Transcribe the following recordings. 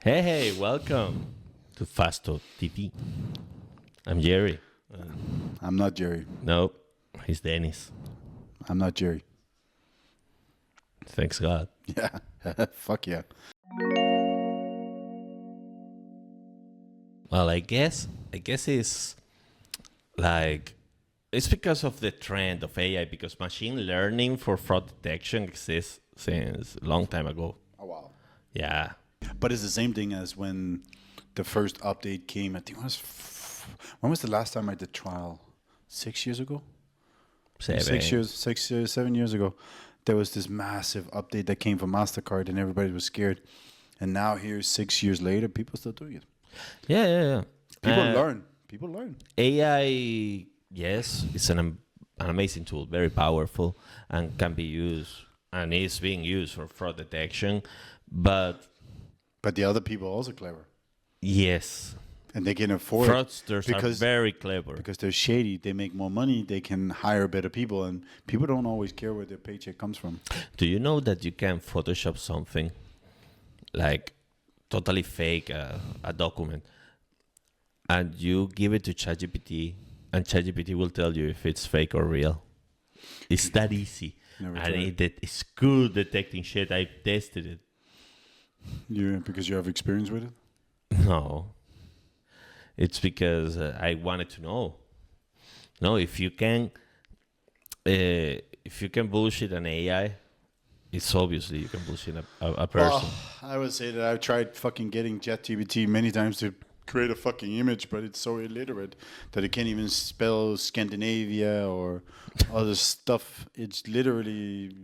Hey, welcome to Fasto TV. I'm Jerry. I'm not Jerry. No, he's Dennis. I'm not Jerry. Thanks God. Yeah. Fuck yeah. Well, I guess it's like it's because of the trend of AI because machine learning for fraud detection exists since a long time ago. Oh, wow. Yeah. But it's the same thing as when the first update came. I think when was the last time I did trial? 6 years ago? 7 years ago. There was this massive update that came from MasterCard and everybody was scared. And now here, 6 years later, people still doing it. Yeah. People learn. AI, yes, it's an amazing tool, very powerful, and can be used and is being used for fraud detection. But But the other people are also clever. yes, And they can afford fraudsters are very clever. because they're shady. They make more money. They can hire better people. And people don't always care where their paycheck comes from. Do you know that you can Photoshop something like totally fake a document and you give it to ChatGPT and ChatGPT will tell you if it's fake or real? It's that easy. Never And tried. it's good detecting shit. I tested it. Because you have experience with it? No. It's because I wanted to know. No, if you can bullshit an AI, it's obviously you can bullshit a person. I would say that I've tried fucking getting ChatGPT many times to create a fucking image, but it's so illiterate that it can't even spell Scandinavia or other stuff. It's literally...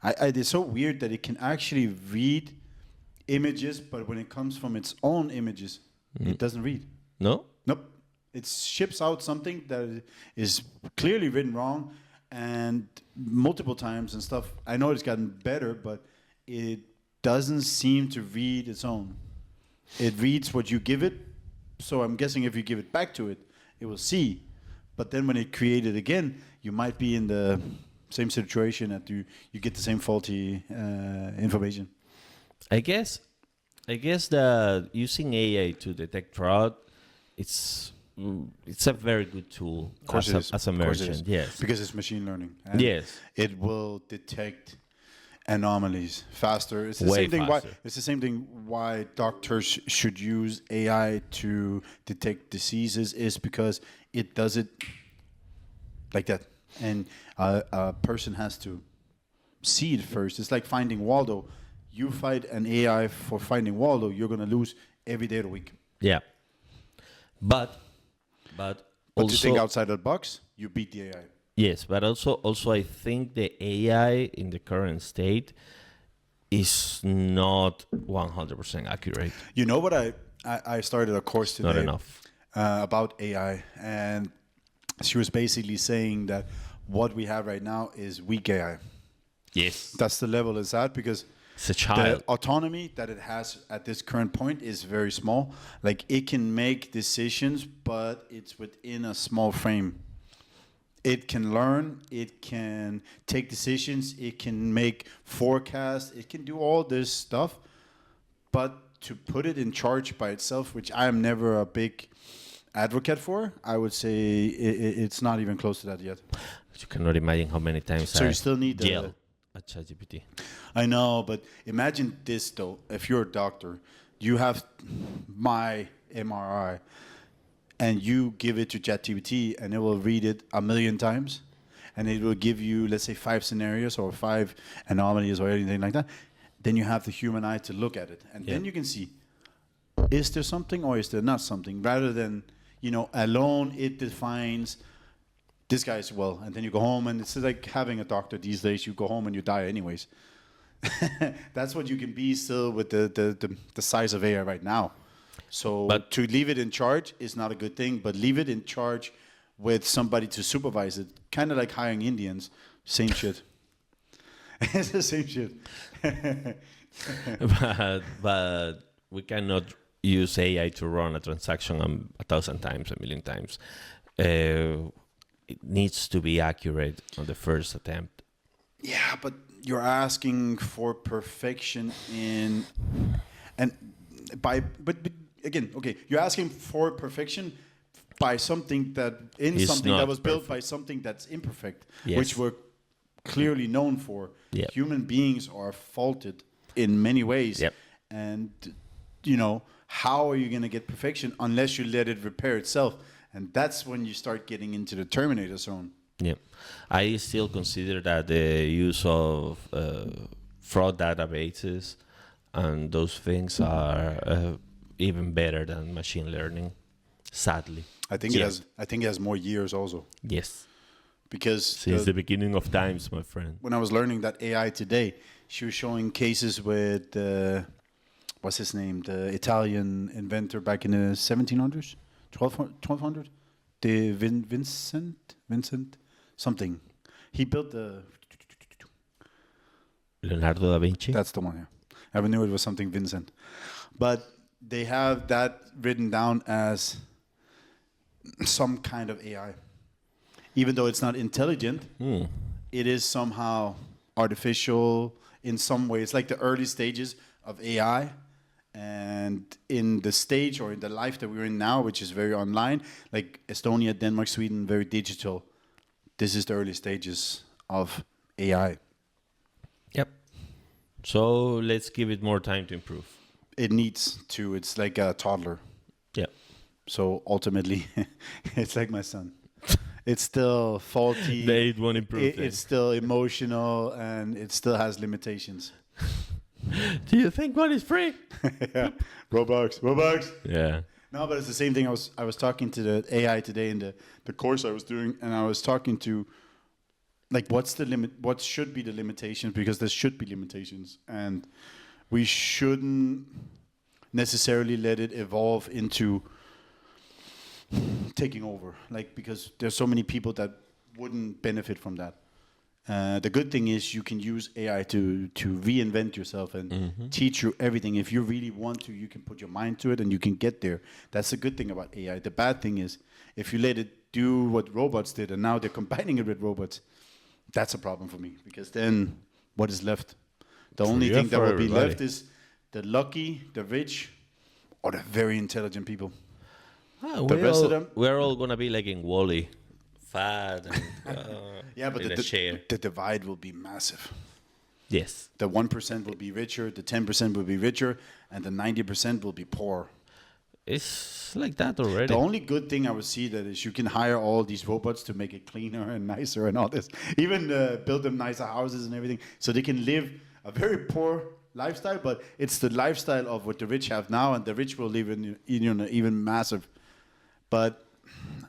it's so weird that it can actually read images, but when it comes from its own images, it doesn't read. No? Nope. It ships out something that is clearly written wrong and multiple times and stuff. I know it's gotten better, but it doesn't seem to read its own. It reads what you give it. So I'm guessing if you give it back to it, it will see. But then when it create it again, you might be in the same situation that you get the same faulty information. I guess that using AI to detect fraud, it's a very good tool Of course it is. as a Of course it merchant. is. Yes. Because it's machine learning. And Yes. it will detect anomalies faster. It's the Way same thing. faster. It's the same thing. Why doctors should use AI to detect diseases is because it does it like that, and a person has to see it first. It's like finding Waldo. You fight an AI for finding Waldo, you're gonna lose every day of the week. Yeah. But But also to think outside the box, you beat the AI. yes, but also I think the AI in the current state is not 100% accurate. You know what? I started a course today. Not enough. About AI, and she was basically saying that what we have right now is weak AI. Yes. That's the level it's at because It's a the child. autonomy that it has at this current point is very small. Like it can make decisions, but it's within a small frame. It can learn, it can take decisions, it can make forecasts, it can do all this stuff, but to put it in charge by itself, which I am never a big advocate for, I would say it's not even close to that yet. You cannot imagine how many times So I you still need the... yell at ChatGPT. I know, but imagine this though. If you're a doctor, you have my MRI, and you give it to ChatGPT, and it will read it 1,000,000 times, and it will give you, let's say, 5 scenarios or 5 anomalies or anything like that. Then you have the human eye to look at it, and then you can see, is there something or is there not something? Rather than, alone it defines this guy's well, and then you go home, and it's like having a doctor these days. You go home and you die anyways. That's what you can be still with the size of AI right now. So But- to leave it in charge is not a good thing, but leave it in charge with somebody to supervise it. Kind of like hiring Indians. Same shit. It's the same shit. but we cannot use AI to run a transaction 1,000 times, 1,000,000 times. It needs to be accurate on the first attempt. Yeah, but you're asking for perfection in, and but again, okay, you're asking for perfection by something that It's something not that was built perfect. by something that's imperfect, Yes. which we're clearly known for. Yep. Human beings are faulted in many ways, Yep. and how are you going to get perfection unless you let it repair itself? And that's when you start getting into the Terminator zone. Yeah, I still consider that the use of fraud databases and those things are even better than machine learning. Sadly, I think it has more years also, yes. because Since the beginning of times, my friend. when I was learning that AI today, she was showing cases with what's his name, the Italian inventor back in the 1700s, 1200, the Vincent something. He built the. Leonardo da Vinci. That's the one. Yeah, I never knew it was something Vincent, but they have that written down as some kind of AI, even though it's not intelligent. It is somehow artificial in some way. It's like the early stages of AI. And in the stage or in the life that we're in now, which is very online, like Estonia, Denmark, Sweden, very digital, this is the early stages of AI. Yep. So let's give it more time to improve. It needs to. It's like a toddler. Yeah. So ultimately, it's like my son. It's still faulty. They won't improve. It's still emotional, and it still has limitations. Do you think one is free? Yeah, Robux. Yeah. No, but it's the same thing. I was talking to the AI today in the course I was doing, and I was talking to, like, what's the limit? What should be the limitations? Because there should be limitations, and we shouldn't necessarily let it evolve into taking over. Like, because there's so many people that wouldn't benefit from that. The good thing is you can use AI to reinvent yourself and teach you everything. If you really want to, you can put your mind to it and you can get there. That's the good thing about AI. The bad thing is if you let it do what robots did and now they're combining it with robots, that's a problem for me, because then what is left? The only thing that will be left is the lucky, the rich, or the very intelligent people. The rest of them, we're all gonna be like in Wall-E, fat and yeah, but in a chair. the divide will be massive. Yes. The 1% will be richer, the 10% will be richer, and the 90% will be poor. It's like that already. The only good thing I would see that is you can hire all these robots to make it cleaner and nicer and all this. Even build them nicer houses and everything, so they can live a very poor lifestyle, but it's the lifestyle of what the rich have now, and the rich will live in even massive. But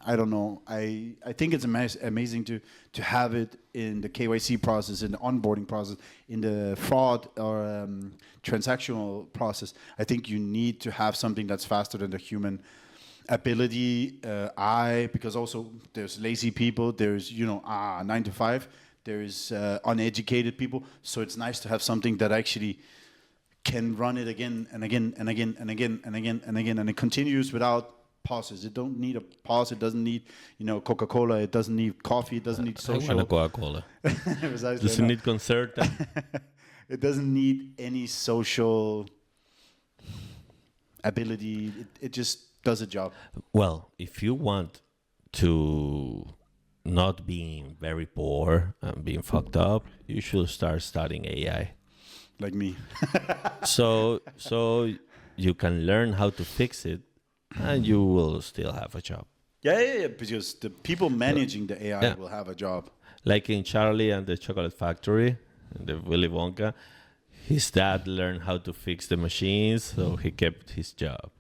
I don't know. I think it's amazing to have it in the KYC process, in the onboarding process, in the fraud or transactional process. I think you need to have something that's faster than the human ability, because also there's lazy people, there's 9 to 5, there's uneducated people. So it's nice to have something that actually can run it again and again and again and again and again and again, and it continues without pauses. It don't need a pause. It doesn't need, Coca-Cola. It doesn't need coffee. It doesn't need social. I want a Coca-Cola. Doesn't need concert. It doesn't need any social ability. It just does a job. Well, if you want to not being very poor and being fucked up, you should start studying AI. Like me. so you can learn how to fix it, and you will still have a job. Yeah, because the people managing the AI will have a job. Like in Charlie and the Chocolate Factory, the Willy Wonka, his dad learned how to fix the machines, so he kept his job.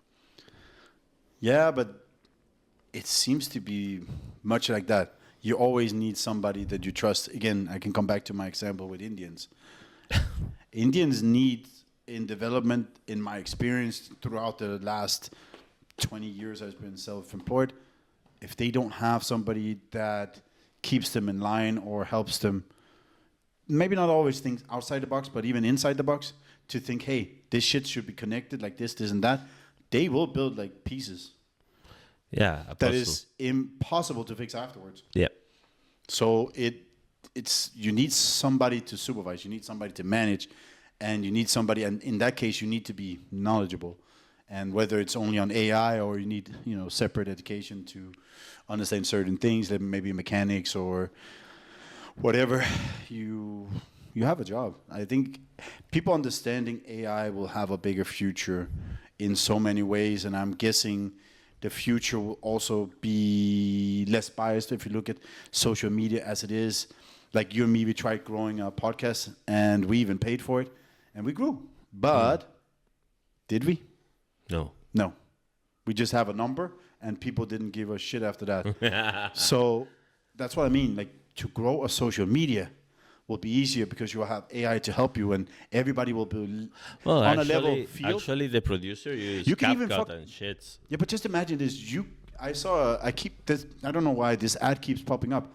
Yeah, but it seems to be much like that. You always need somebody that you trust. Again, I can come back to my example with Indians. Indians need, in development, in my experience throughout the last 20 years I've been self-employed, if they don't have somebody that keeps them in line or helps them, maybe not always think outside the box, but even inside the box, to think, hey, this shit should be connected like this and that, they will build like pieces. Yeah, that is impossible to fix afterwards. Yeah. So it's you need somebody to supervise, you need somebody to manage, and you need somebody, and in that case you need to be knowledgeable. and whether it's only on AI or you need separate education to understand certain things, like maybe mechanics or whatever, you have a job. I think people understanding AI will have a bigger future in so many ways, and I'm guessing the future will also be less biased if you look at social media as it is. Like you and me, we tried growing a podcast, and we even paid for it, and we grew. But did we? No. No. We just have a number, and people didn't give a shit after that. So that's what I mean. Like, to grow a social media will be easier because you will have AI to help you, and everybody will be on a level field. Actually, the producer uses You can even CapCut and shits. Yeah, but just imagine this. I don't know why this ad keeps popping up.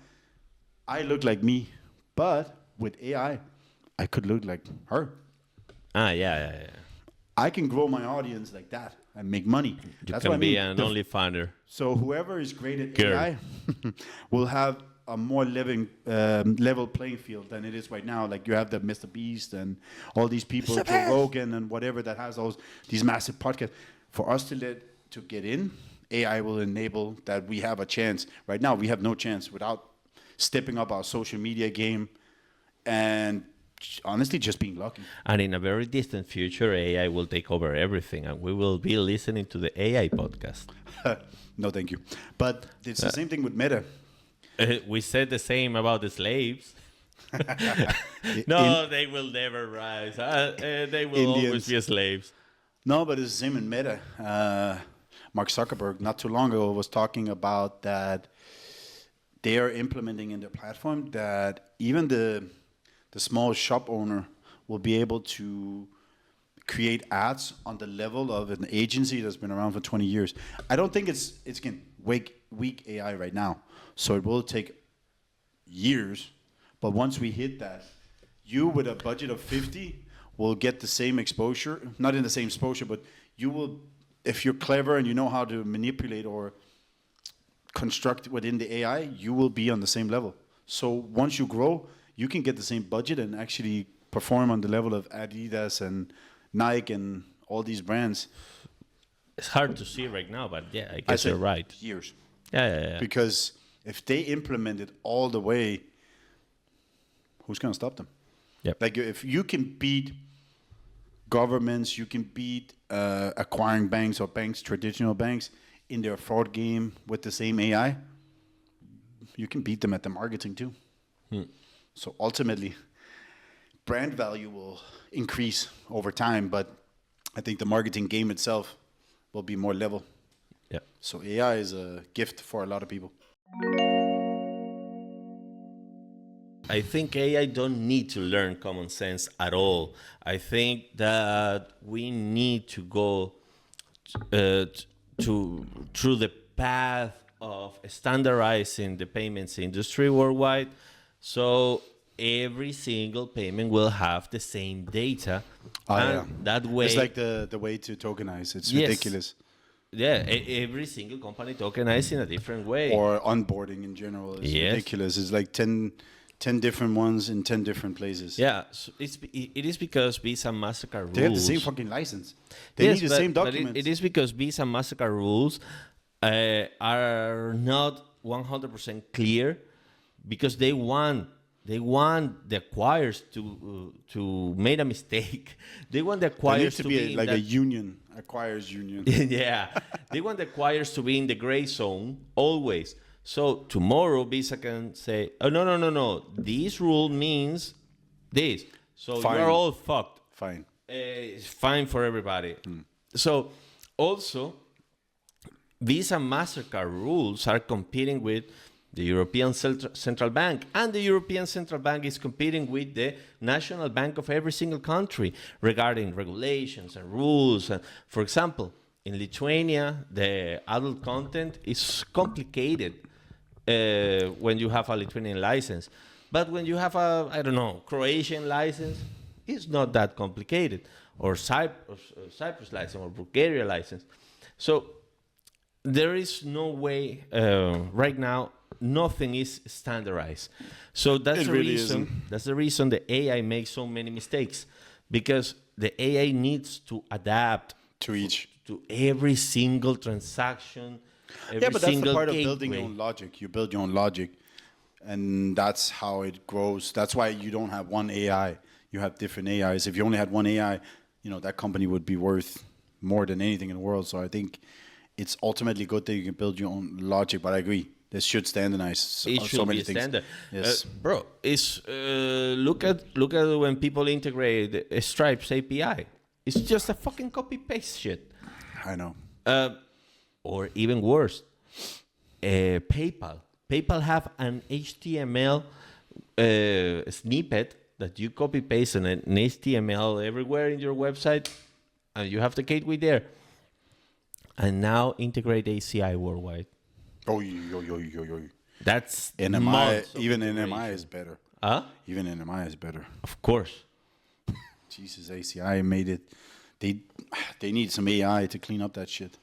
I look like me, but with AI, I could look like her. Yeah. I can grow my audience like that and make money. That's what I mean. An OnlyFander. So whoever is great at Girl. AI will have a more level playing field than it is right now. Like you have the Mr. Beast and all these people, Joe Rogan and whatever that has these massive podcasts. For us to get in, AI will enable that we have a chance. Right now, we have no chance without stepping up our social media game and honestly just being lucky. And in a very distant future, AI will take over everything, and we will be listening to the AI podcast. No, thank you. But it's the same thing with Meta. We said the same about the slaves. They will never rise. They will always be slaves. No, but it's the same in Meta. Mark Zuckerberg, not too long ago, was talking about that they are implementing in their platform that even the small shop owner will be able to create ads on the level of an agency that's been around for 20 years. I don't think it's weak AI right now. So it will take years. But once we hit that, you with a budget of 50 will get the same exposure. Not in the same exposure, but you will, if you're clever and you know how to manipulate or construct within the AI, you will be on the same level. So once you grow, you can get the same budget and actually perform on the level of Adidas and Nike and all these brands. It's hard to see right now, but yeah, I guess you're right. Years. Yeah. Because if they implement it all the way, who's going to stop them? Yep. Like if you can beat governments, you can beat acquiring banks or traditional banks in their fraud game with the same AI, you can beat them at the marketing too. So ultimately, brand value will increase over time, but I think the marketing game itself will be more level. Yeah. So AI is a gift for a lot of people. I think AI don't need to learn common sense at all. I think that we need to go through the path of standardizing the payments industry worldwide. So every single payment will have the same data. That way, it's like the way to tokenize. It's ridiculous. Yeah, every single company tokenized in a different way. Or onboarding in general is ridiculous. It's like 10 different ones in 10 different places. Yeah, so it is because Visa and MasterCard rules. They have the same fucking license. They need the same documents. But it is because Visa and MasterCard rules are not 100% clear because they want the acquirers to make a mistake. They want the acquirers to be like a union, acquirers union. Yeah, they want the acquirers to be in the gray zone always. So tomorrow Visa can say, "Oh no, this rule means this." So you're all fucked. Fine. It's fine for everybody. So also, Visa and MasterCard rules are competing with the European Central Bank, and the European Central Bank is competing with the National Bank of every single country regarding regulations and rules. And for example, in Lithuania, the adult content is complicated when you have a Lithuanian license. But when you have a, Croatian license, it's not that complicated. Or Cyprus license or Bulgaria license. So there is no way right now. Nothing is standardized. So that's the reason. That's the reason the AI makes so many mistakes, because the AI needs to adapt to each to every single transaction, every Yeah, but that's the single part of gateway. building your own logic. You build your own logic, and that's how it grows. That's why you don't have one AI. You have different AIs. If you only had one AI, that company would be worth more than anything in the world. So I think it's ultimately good that you can build your own logic. But I agree, this should standardize It so should many be a things. standard. Yes. Bro, it's look at when people integrate Stripe's API. It's just a fucking copy paste shit. I know. Or even worse, PayPal. PayPal have an HTML snippet that you copy paste an HTML everywhere in your website, and you have the gateway there. And now integrate ACI worldwide. Oh, yo. That's NMI, months of even integration. NMI is better. Huh? Even NMI is better. Of course. Jesus, ACI made it. They need some AI to clean up that shit.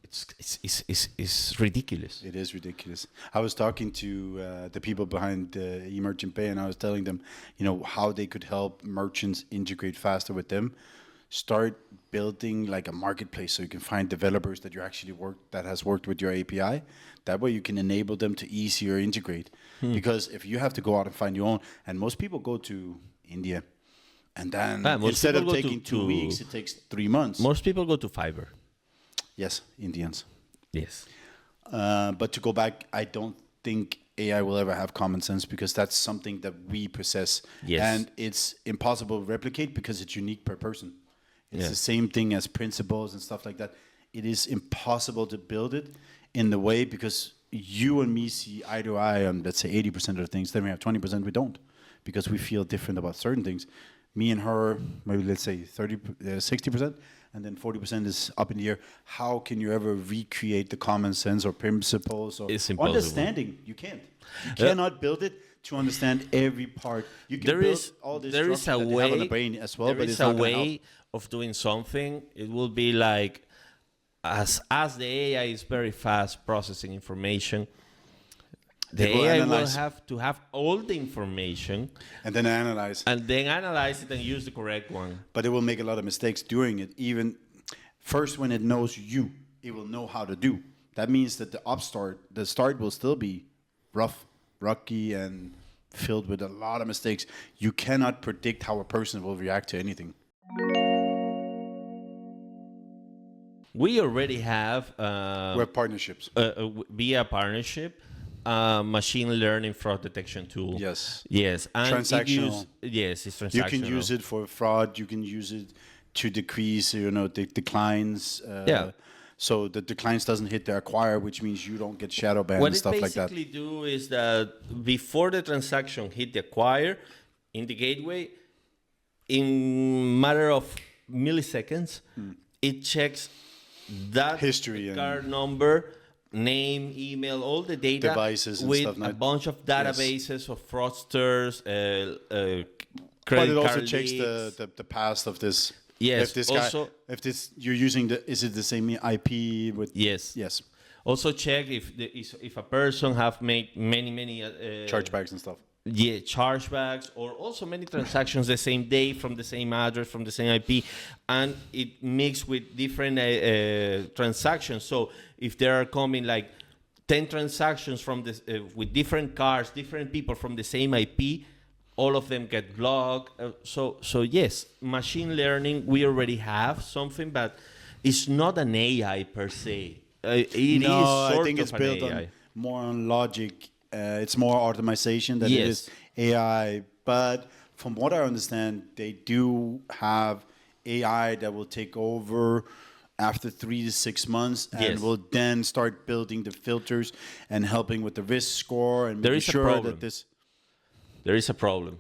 It's ridiculous. It is ridiculous. I was talking to the people behind eMerchant Pay, and I was telling them, how they could help merchants integrate faster with them. Start building like a marketplace so you can find developers that has worked with your API. That way you can enable them to easier integrate. Because if you have to go out and find your own, and most people go to India, and then instead of taking 2 weeks, it takes 3 months. Most people go to Fiverr. Yes, Indians. Yes. But to go back, I don't think AI will ever have common sense because that's something that we possess. Yes. And it's impossible to replicate because it's unique per person. It's the same thing as principles and stuff like that. It is impossible to build it in the way because you and me see eye to eye on, let's say, 80% of the things. Then we have 20% we don't because we feel different about certain things. Me and her, maybe let's say 60%. And then 40% is up in the air. How can you ever recreate the common sense or principles or It's impossible. understanding? You can't. You cannot build it to understand every part. You can build all this structure that they have on the brain as well, but it's not going to help. Of doing something. It will be like as the AI is very fast processing information. The AI will have to have all the information and then analyze it and use the correct one. But it will make a lot of mistakes doing it. Even first, when it knows you, it will know how to do. That means that the start will still be rocky, and filled with a lot of mistakes. You cannot predict how a person will react to anything. We already have We're partnerships. via partnership. Machine learning fraud detection tool. Yes. And transactional. It's transactional. You can use it for fraud. You can use it to decrease, the declines. So the declines doesn't hit the acquire, which means you don't get shadow banned and stuff like that. What it basically do is that before the transaction hit the acquire in the gateway, in matter of milliseconds, it checks that history card number, name, email, all the data devices and with stuff a bunch of databases of fraudsters, credit but it also card checks leaks. the past of this. Yes. If this Also, you're using is it the same IP with? Yes. Also check if a person have made many chargebacks and stuff. Yeah, chargebacks, or also many transactions the same day from the same address, from the same IP, and it mixed with different transactions. So if there are coming like 10 transactions from this with different cards, different people from the same IP, all of them get blocked. So yes, machine learning, we already have something, but it's not an AI per se. It is I sort think of it's an built AI. more on logic. It's more automation than it is AI. But from what I understand, they do have AI that will take over after 3 to 6 months and will then start building the filters and helping with the risk score and making sure that this... There is a problem.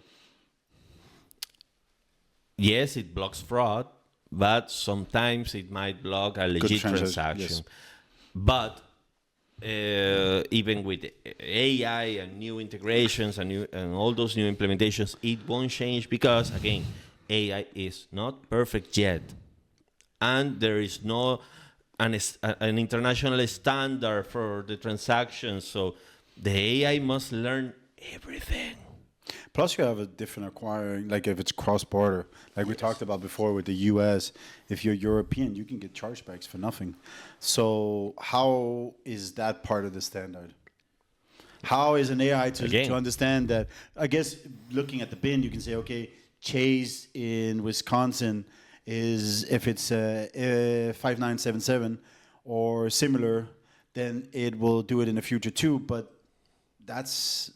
Yes, it blocks fraud, but sometimes it might block a legit transaction. Yes. But even with AI and new integrations and all those new implementations, it won't change because, again, AI is not perfect yet. And there is no an international standard for the transactions. So the AI must learn everything. Plus, you have a different acquiring, like if it's cross-border, like we talked about before with the U.S. If you're European, you can get chargebacks for nothing. So how is that part of the standard? How is an AI to understand that? I guess looking at the bin, you can say, okay, Chase in Wisconsin is if it's 5977 or similar, then it will do it in the future too. But that's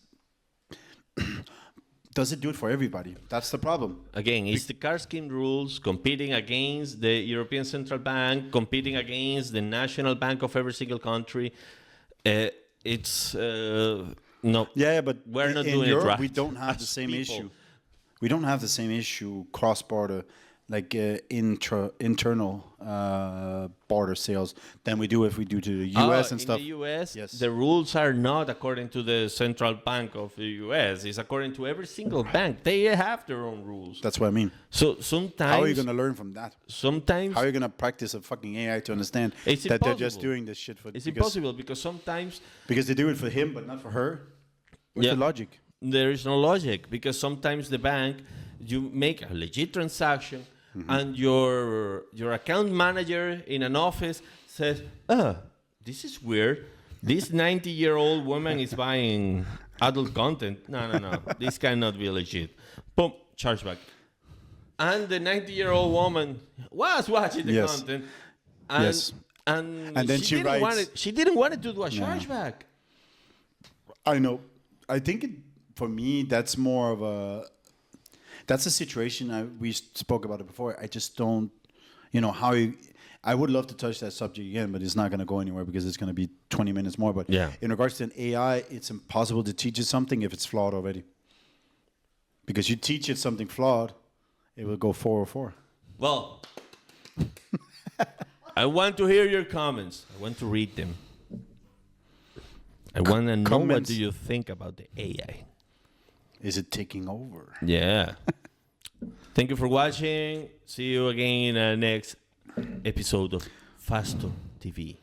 does it do it for everybody? That's the problem. Again, it's the card scheme rules competing against the European Central Bank, competing against the national bank of every single country. It's no. Yeah, but we're not in doing Europe, it right. we don't have the same people. issue. We don't have the same issue cross-border, like internal border sales, than we do if we do to the U.S. and stuff. In the U.S., Yes. the rules are not according to the central bank of the U.S. It's according to every single bank. They have their own rules. That's what I mean. So sometimes... How are you going to learn from that? Sometimes... How are you going to practice a fucking AI to understand It's that they're just impossible. doing this shit for... It's impossible because sometimes Because they do it for him, but not for her? What's Yeah. the logic? there is no logic because sometimes the bank, you make a legit transaction and your account manager in an office says, this is weird. This 90-year-old woman is buying adult content. No. This cannot be legit. Boom, chargeback. And the 90-year-old woman was watching the Yes. content. And, Yes. And then she writes- she didn't want to do a chargeback. I know. I think for me, that's more of a... That's a situation, we spoke about it before. I just don't... how you... I would love to touch that subject again, but it's not going to go anywhere because it's going to be 20 minutes more. But Yeah. in regards to an AI, it's impossible to teach it something if it's flawed already. Because you teach it something flawed, it will go 404. Well, I want to hear your comments. I want to read them. I want to know what Comments. do you think about the AI. Is it taking over? Yeah. Thank you for watching. See you again in the next episode of Fasto TV.